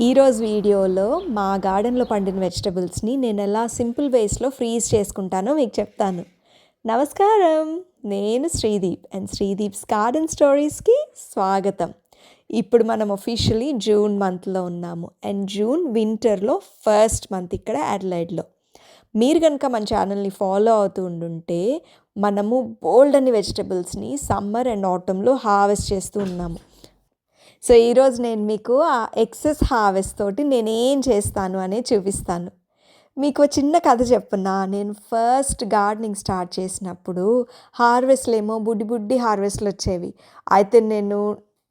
ఈరోజు వీడియోలో మా గార్డెన్లో పండిన వెజిటబుల్స్ని నేను ఎలా సింపుల్ వేస్లో ఫ్రీజ్ చేసుకుంటానో మీకు చెప్తాను. నమస్కారం, నేను శ్రీదీప్ అండ్ శ్రీదీప్స్ గార్డెన్ స్టోరీస్కి స్వాగతం. ఇప్పుడు మనం ఒఫిషియలీ జూన్ మంత్లో ఉన్నాము అండ్ జూన్ వింటర్లో ఫస్ట్ మంత్ ఇక్కడ అడ్లైడ్లో. మీరు కనుక మన ఛానల్ని ఫాలో అవుతూ ఉండుంటే మనము బోల్డ్ అన్ని వెజిటబుల్స్ని సమ్మర్ అండ్ ఆటంలో హార్వెస్ట్ చేస్తూ ఉన్నాము. సో ఈరోజు నేను మీకు ఆ ఎక్సెస్ హార్వెస్ట్ తోటి నేను ఏం చేస్తాను అనేది చూపిస్తాను. మీకు చిన్న కథ చెప్పున్నా, నేను ఫస్ట్ గార్డెనింగ్ స్టార్ట్ చేసినప్పుడు హార్వెస్ట్లు ఏమో బుడ్డి హార్వెస్ట్లు వచ్చేవి. అయితే నేను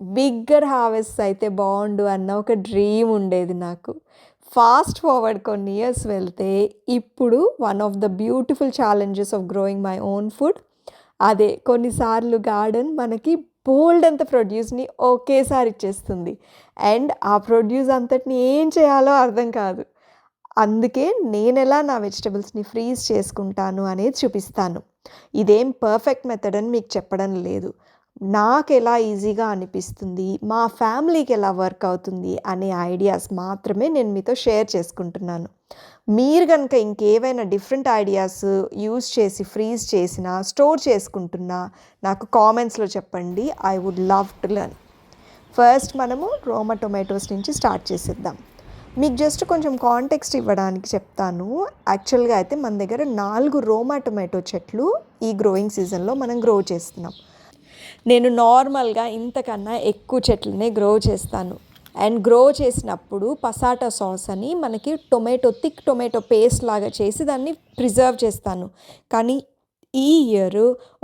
బిగ్గర్ హార్వెస్ట్ అయితే బాగుండు అన్న ఒక డ్రీమ్ ఉండేది నాకు. ఫాస్ట్ ఫార్వర్డ్ కొన్ని ఇయర్స్ వెళ్తే ఇప్పుడు one of the beautiful challenges of growing my own food అదే. కొన్నిసార్లు గార్డెన్ మనకి బోల్డ్ అంత ప్రొడ్యూస్ని ఒకేసారి ఇచ్చేస్తుంది అండ్ ఆ ప్రొడ్యూస్ అంతటిని ఏం చేయాలో అర్థం కాదు. అందుకే నేను ఎలా నా వెజిటబుల్స్ని ఫ్రీజ్ చేసుకుంటాను అనేది చూపిస్తాను. ఇదేం పర్ఫెక్ట్ మెథడ్ అని మీకు చెప్పడం లేదు. నాకు ఎలా ఈజీగా అనిపిస్తుంది, మా ఫ్యామిలీకి ఎలా వర్క్ అవుతుంది అనే ఐడియాస్ మాత్రమే నేను మీతో షేర్ చేసుకుంటున్నాను. మీరు కనుక ఇంకేవైనా డిఫరెంట్ ఐడియాస్ యూజ్ చేసి ఫ్రీజ్ చేసినా, స్టోర్ చేసుకుంటున్నా నాకు కామెంట్స్లో చెప్పండి. I would love to learn. First మనము రోమా టొమాటోస్ నుంచి స్టార్ట్ చేసేద్దాం. మీకు జస్ట్ కొంచెం కాంటెక్స్ట్ ఇవ్వడానికి చెప్తాను. యాక్చువల్గా అయితే మన దగ్గర 4 రోమా టొమాటో చెట్లు ఈ గ్రోయింగ్ సీజన్లో మనం గ్రో చేస్తున్నాం. నేను నార్మల్గా ఇంతకన్నా ఎక్కువ చెట్లనే గ్రో చేస్తాను అండ్ గ్రో చేసినప్పుడు పసాటా సాస్ అని మనకి థిక్ టొమాటో పేస్ట్ లాగా చేసి దాన్ని ప్రిజర్వ్ చేస్తాను. కానీ ఈ ఇయర్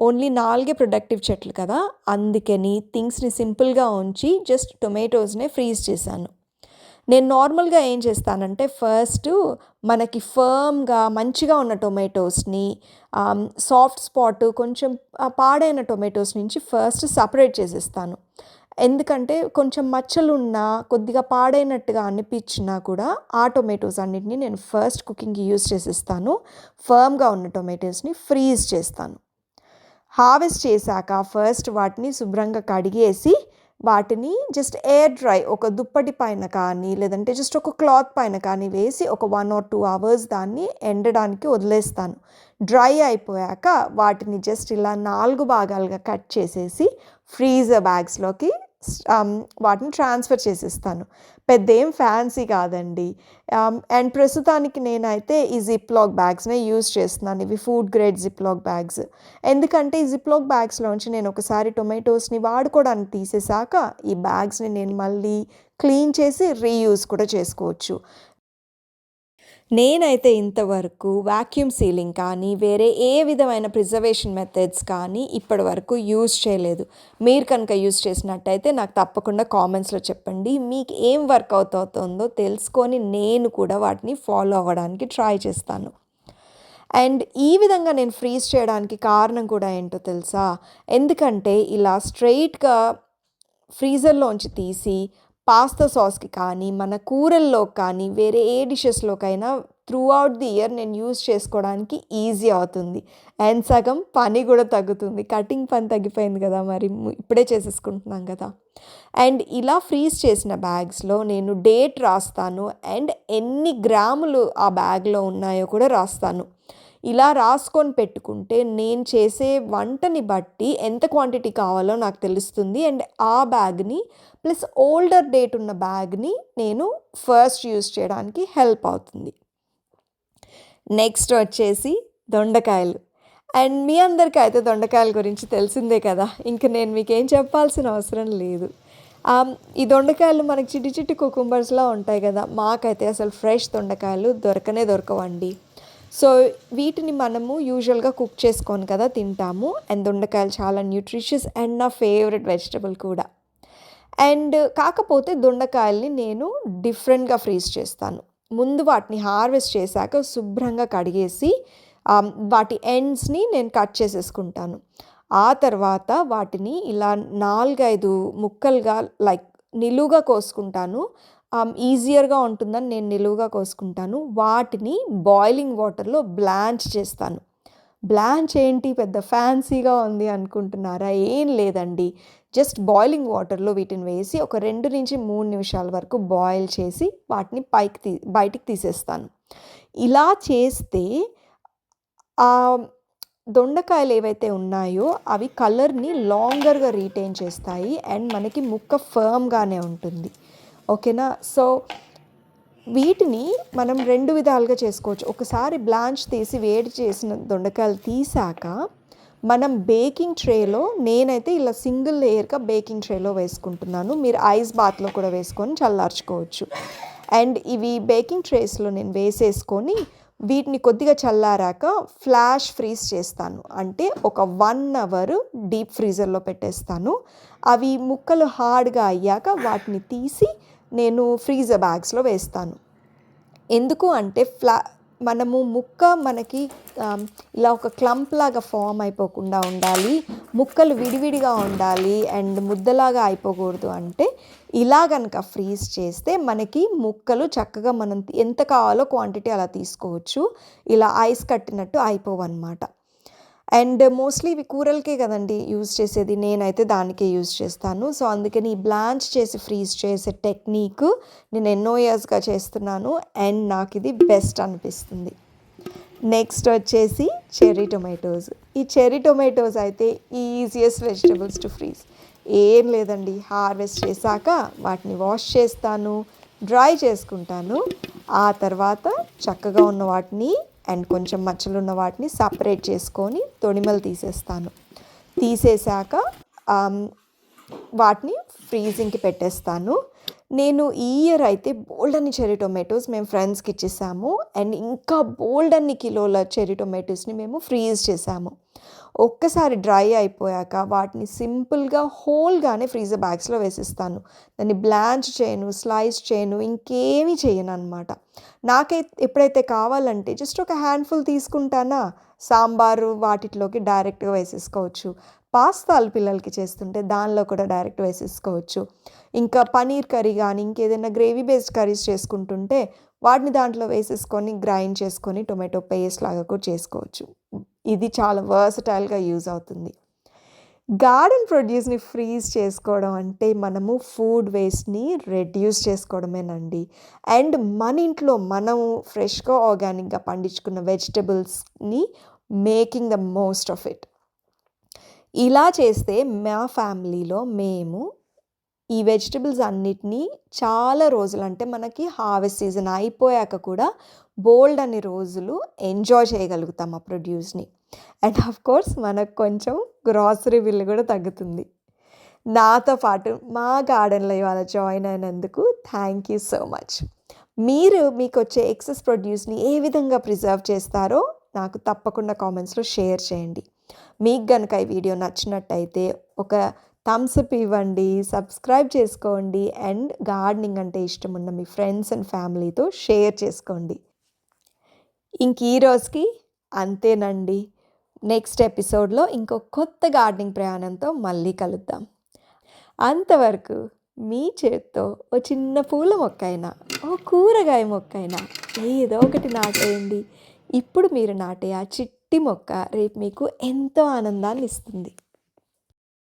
ఓన్లీ 4 ప్రొడక్టివ్ చెట్లు కదా, అందుకని థింగ్స్ని సింపుల్గా ఉంచి జస్ట్ టొమాటోస్నే ఫ్రీజ్ చేశాను. నేను నార్మల్గా ఏం చేస్తానంటే ఫస్ట్ మనకి ఫర్మ్గా మంచిగా ఉన్న టొమాటోస్ని సాఫ్ట్ స్పాట్ కొంచెం పాడైన టొమాటోస్ నుంచి ఫస్ట్ సపరేట్ చేసేస్తాను. ఎందుకంటే కొంచెం మచ్చలున్నా కొద్దిగా పాడైనట్టుగా అనిపించినా కూడా ఆ టొమాటోస్ అన్నిటిని నేను ఫస్ట్ కుకింగ్కి యూజ్ చేసేస్తాను. ఫర్మ్గా ఉన్న టొమాటోస్ని ఫ్రీజ్ చేస్తాను. హార్వెస్ట్ చేశాక ఫస్ట్ వాటిని శుభ్రంగా కడిగేసి వాటిని జస్ట్ ఎయిర్ డ్రై ఒక దుప్పటి పైన కానీ లేదంటే జస్ట్ ఒక క్లాత్ పైన కానీ వేసి ఒక 1 or 2 hours దాన్ని ఎండడానికి వదిలేస్తాను. డ్రై అయిపోయాక వాటిని జస్ట్ ఇలా 4 భాగాలుగా కట్ చేసేసి ఫ్రీజర్ బ్యాగ్స్లోకి వాటిని ట్రాన్స్ఫర్ చేసేస్తాను. పెద్ద ఏం ఫ్యాన్సీ కాదండి. అండ్ ప్రస్తుతానికి నేనైతే ఈ జిప్లాక్ బ్యాగ్స్నే యూజ్ చేస్తున్నాను. ఇవి ఫుడ్ గ్రేడ్ జిప్లాక్ బ్యాగ్స్. ఎందుకంటే ఈ జిప్లాక్ బ్యాగ్స్లోంచి నేను ఒకసారి టొమాటోస్ని వాడుకోవడానికి తీసేసాక ఈ బ్యాగ్స్ని నేను మళ్ళీ క్లీన్ చేసి రీయూజ్ కూడా చేసుకోవచ్చు. నేనైతే ఇంతవరకు వాక్యూమ్ సీలింగ్ కానీ వేరే ఏ విధమైన ప్రిజర్వేషన్ మెథడ్స్ కానీ ఇప్పటి వరకు యూజ్ చేయలేదు. మీరు కనుక యూజ్ చేసినట్టయితే నాకు తప్పకుండా కామెంట్స్లో చెప్పండి. మీకు ఏం వర్క్ అవుతుందో తెలుసుకొని నేను కూడా వాటిని ఫాలో అవ్వడానికి ట్రై చేస్తాను. అండ్ ఈ విధంగా నేను ఫ్రీజ్ చేయడానికి కారణం కూడా ఏంటో తెలుసా? ఎందుకంటే ఇలా స్ట్రెయిట్గా ఫ్రీజర్లోంచి తీసి పాస్తా సాస్కి కానీ మన కూరల్లో కానీ వేరే ఏ డిషెస్లోకైనా త్రూ అవుట్ ది ఇయర్ నేను యూజ్ చేసుకోవడానికి ఈజీ అవుతుంది అండ్ సగం పని కూడా తగ్గుతుంది. కటింగ్ పని తగ్గిపోయింది కదా, మరి ఇప్పుడే చేసేసుకుంటున్నాం కదా. అండ్ ఇలా ఫ్రీజ్ చేసిన బ్యాగ్స్లో నేను డేట్ రాస్తాను అండ్ ఎన్ని గ్రాములు ఆ బ్యాగ్లో ఉన్నాయో కూడా రాస్తాను. ఇలా రాసుకొని పెట్టుకుంటే నేను చేసే వంటని బట్టి ఎంత క్వాంటిటీ కావాలో నాకు తెలుస్తుంది అండ్ ఆ బ్యాగ్ని ప్లస్ ఓల్డర్ డేట్ ఉన్న బ్యాగ్ని నేను ఫస్ట్ యూజ్ చేయడానికి హెల్ప్ అవుతుంది. నెక్స్ట్ వచ్చేసి దొండకాయలు. అండ్ మీ అందరికీ అయితే దొండకాయల గురించి తెలిసిందే కదా, ఇంక నేను మీకేం చెప్పాల్సిన అవసరం లేదు. ఈ దొండకాయలు మనకి చిట్టి కుకుంబర్స్లా ఉంటాయి కదా, మాకైతే అసలు ఫ్రెష్ దొండకాయలు దొరకవండి. సో వీటిని మనము యూజువల్గా కుక్ చేసుకొని కదా తింటాము అండ్ దొండకాయలు చాలా న్యూట్రిషియస్ అండ్ నా ఫేవరెట్ వెజిటబుల్ కూడా. అండ్ కాకపోతే దొండకాయల్ని నేను డిఫరెంట్గా ఫ్రీజ్ చేస్తాను. ముందు వాటిని హార్వెస్ట్ చేశాక శుభ్రంగా కడిగేసి వాటి ఎండ్స్ని నేను కట్ చేసేసుకుంటాను. ఆ తర్వాత వాటిని ఇలా 4-5 ముక్కలుగా లైక్ నిలువుగా కోసుకుంటాను. ఈజియర్గా ఉంటుందని నేను నిలువుగా కోసుకుంటాను. వాటిని బాయిలింగ్ వాటర్లో బ్లాంచ్ చేస్తాను. బ్లాంచ్ ఏంటి పెద్ద ఫ్యాన్సీగా ఉంది అనుకుంటున్నారా? ఏం లేదండి. జస్ట్ బాయిలింగ్ వాటర్‌లో వీటిని వేసి ఒక 2-3 నిమిషాల వరకు బాయిల్ చేసి వాటిని బయటికి తీసేస్తాను. ఇలా చేస్తే దొండకాయలు ఏవైతే ఉన్నాయో అవి కలర్‌ని లాంగర్‌గా రిటైన్ చేస్తాయి అండ్ మనకి ముక్క ఫర్మ్‌గానే ఉంటుంది. ఓకేనా? సో, వీటిని మనం 2 విధాలుగా చేసుకోవచ్చు. ఒకసారి బ్లాంచ్ తీసి వేడి చేసిన దొండకాయలు తీసాక మనం బేకింగ్ ట్రేలో, నేనైతే ఇలా సింగిల్ లేయర్‌గా బేకింగ్ ట్రేలో వేసుకుంటున్నాను. మీరు ఐస్ బాత్‌లో కూడా వేసుకొని చల్లార్చుకోవచ్చు. అండ్ ఇవి బేకింగ్ ట్రేస్‌లో నేను వేసేసుకొని వీటిని కొద్దిగా చల్లారాక ఫ్లాష్ ఫ్రీజ్ చేస్తాను. అంటే ఒక 1 అవర్ డీప్ ఫ్రీజర్‌లో పెట్టేస్తాను. అవి ముక్కలు హార్డ్‌గా అయ్యాక వాటిని తీసి నేను ఫ్రీజర్ బ్యాగ్స్‌లో వేస్తాను. ఎందుకు అంటే మనము ముక్క మనకి ఇలా ఒక క్లంప్ లాగా ఫామ్ అయిపోకుండా ఉండాలి, ముక్కలు విడివిడిగా ఉండాలి అండ్ ముద్దలాగా అయిపోకూడదు అంటే ఇలా కనుక ఫ్రీజ్ చేస్తే మనకి ముక్కలు చక్కగా మనం ఎంత కావాలో క్వాంటిటీ అలా తీసుకోవచ్చు. ఇలా ఐస్ కట్టినట్టు అయిపోవన్నమాట. అండ్ మోస్ట్లీ ఇవి కూరలకే కదండి యూజ్ చేసేది, నేనైతే దానికే యూజ్ చేస్తాను. సో అందుకని ఈ బ్లాంచ్ చేసి ఫ్రీజ్ చేసే టెక్నిక్ నేను ఎన్నో ఇయర్స్గా చేస్తున్నాను అండ్ నాకు ఇది బెస్ట్ అనిపిస్తుంది. నెక్స్ట్ వచ్చేసి చెర్రీ టొమాటోస్. ఈ చెర్రీ టొమాటోస్ అయితే ఈజియెస్ట్ వెజిటబుల్స్ టు ఫ్రీజ్. ఏం లేదండి, హార్వెస్ట్ చేశాక వాటిని వాష్ చేస్తాను, డ్రై చేసుకుంటాను. ఆ తర్వాత చక్కగా ఉన్న వాటిని అండ్ కొంచెం మచ్చలు ఉన్న వాటిని సపరేట్ చేసుకొని తొడిమలు తీసేస్తాను. తీసేసాక వాటిని ఫ్రీజింగ్కి పెట్టేస్తాను. నేను ఈ ఇయర్ అయితే బోల్డన్ని చెర్రీ టొమాటోస్ మేము ఫ్రెండ్స్కి ఇచ్చేసాము అండ్ ఇంకా బోల్డన్ని కిలోల చెర్రీ టొమాటోస్ని మేము ఫ్రీజ్ చేసాము. ఒక్కసారి డ్రై అయిపోయాక వాటిని సింపుల్గా హోల్గానే ఫ్రీజర్ బ్యాగ్స్లో వేసిస్తాను. దాన్ని బ్లాంచ్ చేయను, స్లైస్ చేయను, ఇంకేమీ చేయను అనమాట. ఎప్పుడైతే కావాలంటే జస్ట్ ఒక హ్యాండ్ఫుల్ తీసుకుంటానా, సాంబారు వాటిలోకి డైరెక్ట్గా వేసేసుకోవచ్చు. పాస్తాలు పిల్లలకి చేస్తుంటే దానిలో కూడా డైరెక్ట్ వేసేసుకోవచ్చు. ఇంకా పనీర్ కర్రీ కానీ ఇంకేదైనా గ్రేవీ బేస్డ్ కర్రీస్ చేసుకుంటుంటే వాటిని దాంట్లో వేసేసుకొని గ్రైండ్ చేసుకొని టొమాటో పేస్ట్ లాగా కూడా చేసుకోవచ్చు. ఇది చాలా వర్సటైల్గా యూజ్ అవుతుంది. గార్డెన్ ప్రొడ్యూస్ని ఫ్రీజ్ చేసుకోవడం అంటే మనము ఫుడ్ వేస్ట్ని రెడ్యూస్ చేసుకోవడమేనండి. అండ్ మన ఇంట్లో మనము ఫ్రెష్గా ఆర్గానిక్గా పండించుకున్న వెజిటబుల్స్ని making the most of it. ఇలా చేస్తే మా ఫ్యామిలీలో మేము ఈ వెజిటబుల్స్ అన్నిటినీ చాలా రోజులు, అంటే మనకి హార్వెస్ట్ సీజన్ అయిపోయాక కూడా బోల్డ్ అన్ని రోజులు ఎంజాయ్ చేయగలుగుతాం ఆ ప్రొడ్యూస్ని. అండ్ ఆఫ్ కోర్స్ మనకు కొంచెం గ్రాసరీ బిల్ కూడా తగ్గుతుంది. నాతో పాటు మా గార్డెన్లో ఇవాళ జాయిన్ అయినందుకు థ్యాంక్ యూ సో మచ్. మీకు వచ్చే ఎక్సెస్ ప్రొడ్యూస్ని ఏ విధంగా ప్రిజర్వ్ చేస్తారో నాకు తప్పకుండా కామెంట్స్లో షేర్ చేయండి. మీకు కనుక ఈ వీడియో నచ్చినట్టయితే ఒక థమ్స్ అప్ ఇవ్వండి, సబ్స్క్రైబ్ చేసుకోండి అండ్ గార్డెనింగ్ అంటే ఇష్టం ఉన్న మీ ఫ్రెండ్స్ అండ్ ఫ్యామిలీతో షేర్ చేసుకోండి. ఈ రోజుకి అంతేనండి. నెక్స్ట్ ఎపిసోడ్లో ఇంకో కొత్త గార్డెనింగ్ ప్రయాణంతో మళ్ళీ కలుద్దాం. అంతవరకు మీ చేత్తో ఓ చిన్న పూల మొక్కైనా, ఓ కూరగాయ మొక్కైనా ఏదో ఒకటి నాటేయండి. ఇప్పుడు మీరు నాటే ఆ చిట్టి మొక్క రేపు మీకు ఎంతో ఆనందాన్ని ఇస్తుంది.